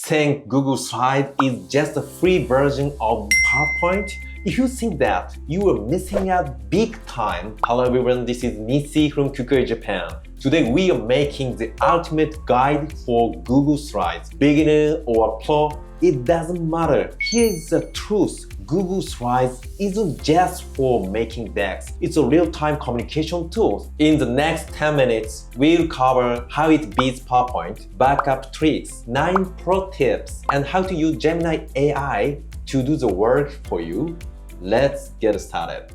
think Google Slides is just a free version of PowerPoint? If you think that, you are missing out big time. Hello everyone, this is Nissy from Google Japan. Today we are making the ultimate guide for Google Slides. Beginner or pro, it doesn't matter. Here is the truth. Google Slides isn't just for making decks. It's a real-time communication tool. In the next 10 minutes, we'll cover how it beats PowerPoint, backup tricks, 9 pro tips, and how to use Gemini AI to do the work for you. Let's get started.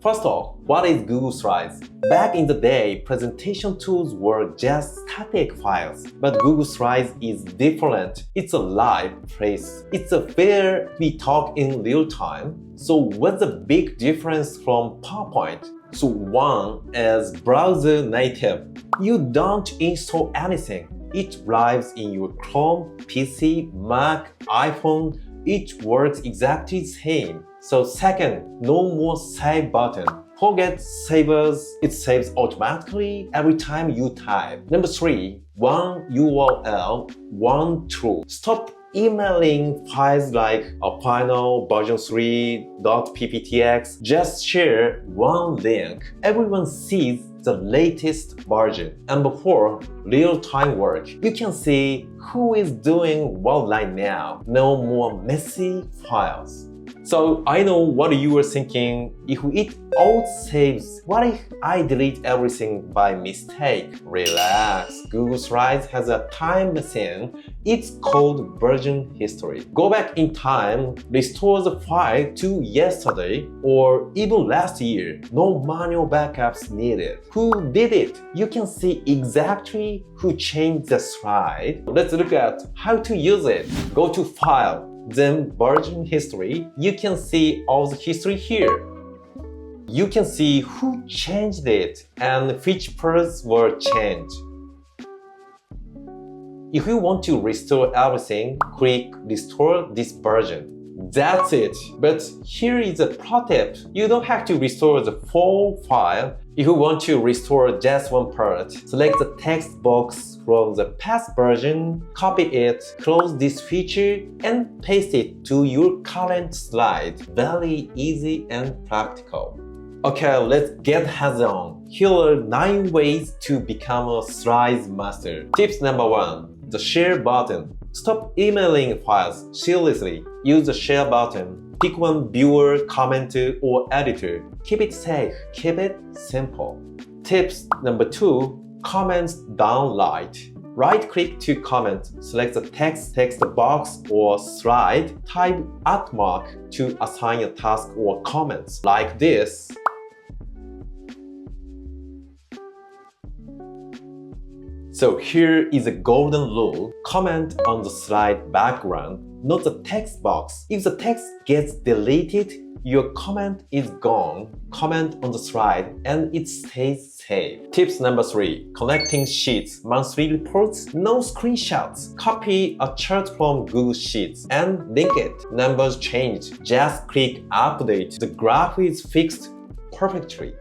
First off, what is Google Slides? Back in the day, presentation tools were just static files. But Google Slides is different. It's a live place. It's where we talk in real time. So what's the big difference from PowerPoint? So one is browser native. You don't install anything. It lives in your Chrome, PC, Mac, iPhone. It works exactly the same. So second, no more save button. Forget savers, it saves automatically every time you type. Number 3, one URL, one tool. Stop emailing files like a final version 3.pptx. Just share one link. Everyone sees the latest version. And before real-time work, you can see who is doing what right now. No more messy files. So I know what you were thinking. If it all saves, what if I delete everything by mistake? Relax. Google Slides has a time machine. It's called version history. Go back in time, restore the file to yesterday or even last year. No manual backups needed. Who did it? You can see exactly who changed the slide. Let's look at how to use it. Go to File, then version history. You can see all the history here. You can see who changed it and which parts were changed. If you want to restore everything, click Restore this version. That's it. But here is a pro tip. You don't have to restore the full file. If you want to restore just one part, select the text box from the past version, copy it, close this feature, and paste it to your current slide. Very easy and practical. Okay, let's get hands-on. Here are 9 ways to become a slides master. Tips number 1, the share button. Stop emailing files. Seriously, use the share button. Pick one viewer, commenter, or editor. Keep it safe. Keep it simple. Tips number 2, comments downlight. Right-click to comment, select the text box or slide, type @mark to assign a task or comments, like this. So here is a golden rule. Comment on the slide background, not the text box. If the text gets deleted, your comment is gone. Comment on the slide and it stays safe. Tips number 3, connecting sheets, monthly reports, no screenshots. Copy a chart from Google Sheets and link it. Numbers changed, just click update. The graph is fixed perfectly.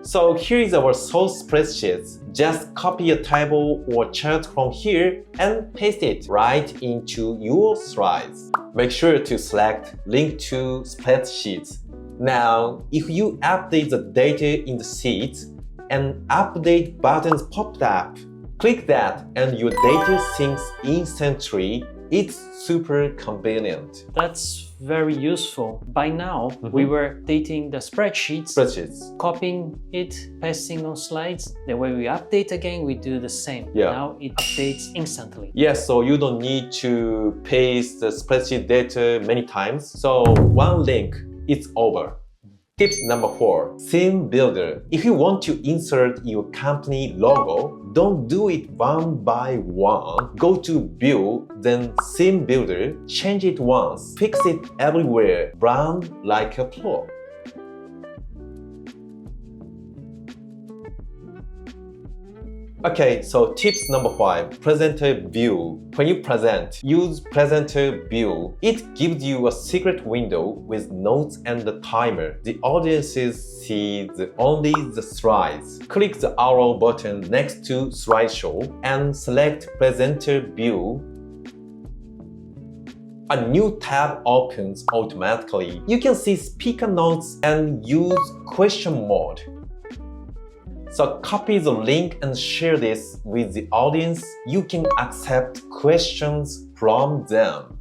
So here is our source spreadsheet. Just copy a table or chart from here and paste it right into your slides. Make sure to select Link to Spreadsheets. Now, if you update the data in the sheet and update buttons popped up, click that and your data syncs instantly. It's super convenient. That's very useful. By now, we were updating the spreadsheets, copying it, pasting on slides. Then when we update again, we do the same. Now it updates instantly. Yes, so you don't need to paste the spreadsheet data many times. So one link, it's over. Tips number 4, theme builder. If you want to insert your company logo, don't do it one by one. Go to View, then Theme Builder, change it once, fix it everywhere, run like a pro. Okay, so tips number 5, presenter view. When you present, use presenter view. It gives you a secret window with notes and the timer. The audiences see only the slides. Click the arrow button next to slideshow and select presenter view. A new tab opens automatically. You can see speaker notes and use question mode. So copy the link and share this with the audience. You can accept questions from them.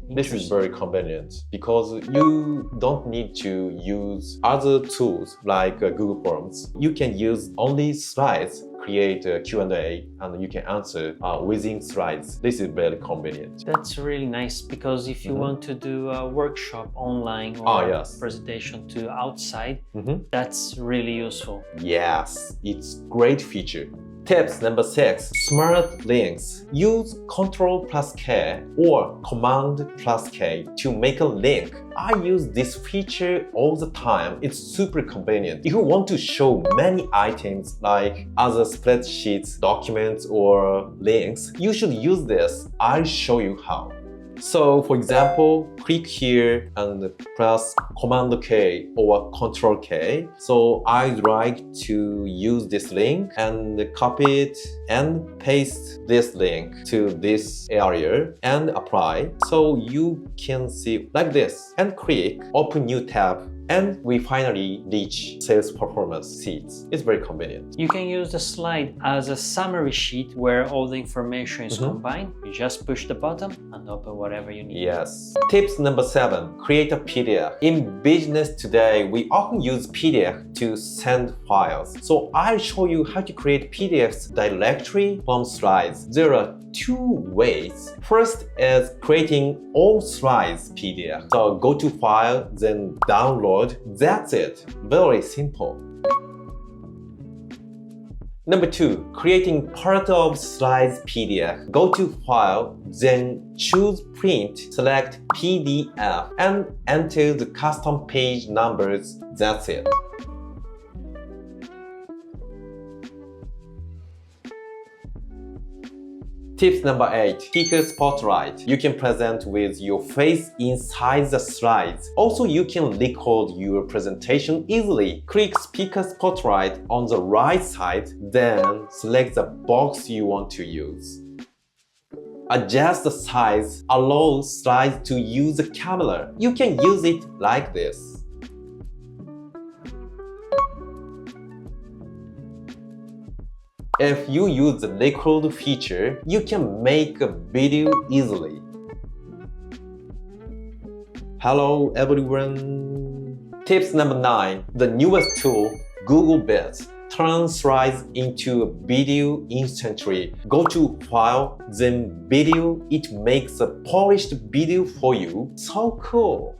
This is very convenient because you don't need to use other tools like Google Forms. You can use only slides, create a Q&A, and you can answer within slides. This is very convenient. That's really nice because if you want to do a workshop online or presentation to outside, that's really useful. Yes, it's great feature. Tips number 6, smart links. Use Ctrl+K or Command+K to make a link. I use this feature all the time. It's super convenient. If you want to show many items like other spreadsheets, documents, or links, you should use this. I'll show you how. So for example, click here and press Command K or Control K. So I'd like to use this link and copy it and paste this link to this area and apply. So you can see like this and click Open New Tab. And we finally reach sales performance sheets. It's very convenient. You can use the slide as a summary sheet where all the information is combined. You just push the button and open whatever you need. Yes. Tips number 7, create a PDF. In business today, we often use PDF to send files. So I'll show you how to create PDFs directly from slides. There are 2 ways. First is creating all slides PDF. So go to File, then Download. That's it. Very simple. Number 2, creating part of slides PDF. Go to File, then choose Print, select PDF, and enter the custom page numbers. That's it. Tips number 8, speaker spotlight. You can present with your face inside the slides. Also, you can record your presentation easily. Click speaker spotlight on the right side, then select the box you want to use. Adjust the size, allow slides to use the camera. You can use it like this. If you use the record feature, you can make a video easily. Hello everyone! Tips number 9, the newest tool, Google Vids. Turn slides into a video instantly. Go to File, then Video. It makes a polished video for you. So cool!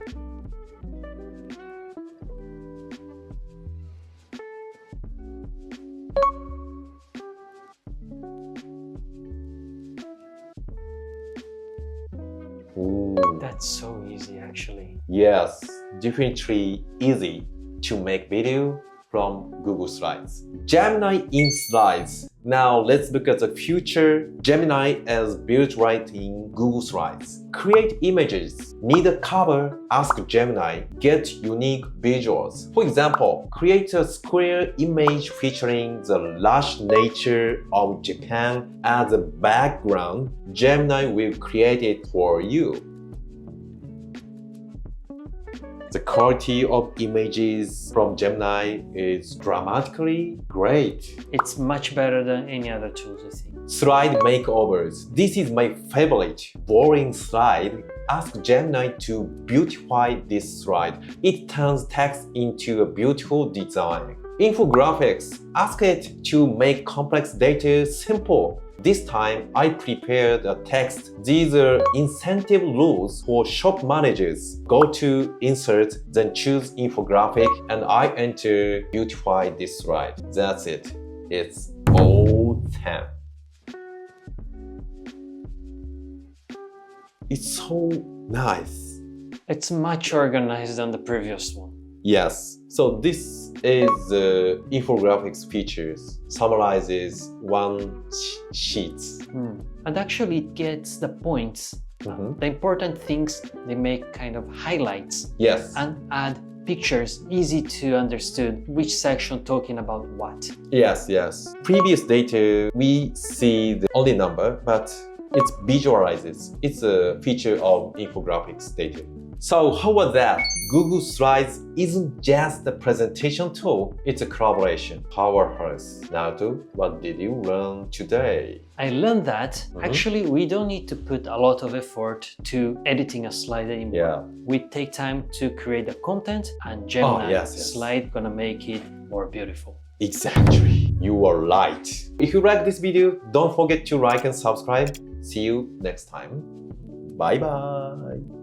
Ooh. That's so easy actually. Yes, definitely easy to make video from Google Slides. Gemini in Slides. Now let's look at the future. Gemini is built right in Google Slides. Create images. Need a cover? Ask Gemini. Get unique visuals. For example, create a square image featuring the lush nature of Japan as a background. Gemini will create it for you. The quality of images from Gemini is dramatically great. It's much better than any other tools, I think. Slide makeovers. This is my favorite. Boring slide. Ask Gemini to beautify this slide. It turns text into a beautiful design. Infographics. Ask it to make complex data simple. This time, I prepared a text. These are incentive rules for shop managers. Go to Insert, then choose Infographic, and I enter Beautify this slide. That's it. It's all 10. It's so nice. It's much organized than the previous one. Yes. So this is infographics features, summarizes one sheet. And actually it gets the points, the important things. They make kind of highlights. Yes. And add pictures, easy to understand which section talking about what. Yes, yes. Previous data, we see the only number, but it visualizes. It's a feature of infographics data. So how about that? Google Slides isn't just a presentation tool, it's a collaboration powerhouse. Naruto, what did you learn today? I learned that actually we don't need to put a lot of effort to editing a slide anymore. Yeah. We take time to create the content, and Gemini slide gonna make it more beautiful. Exactly. You are right. If you like this video, don't forget to like and subscribe. See you next time. Bye bye.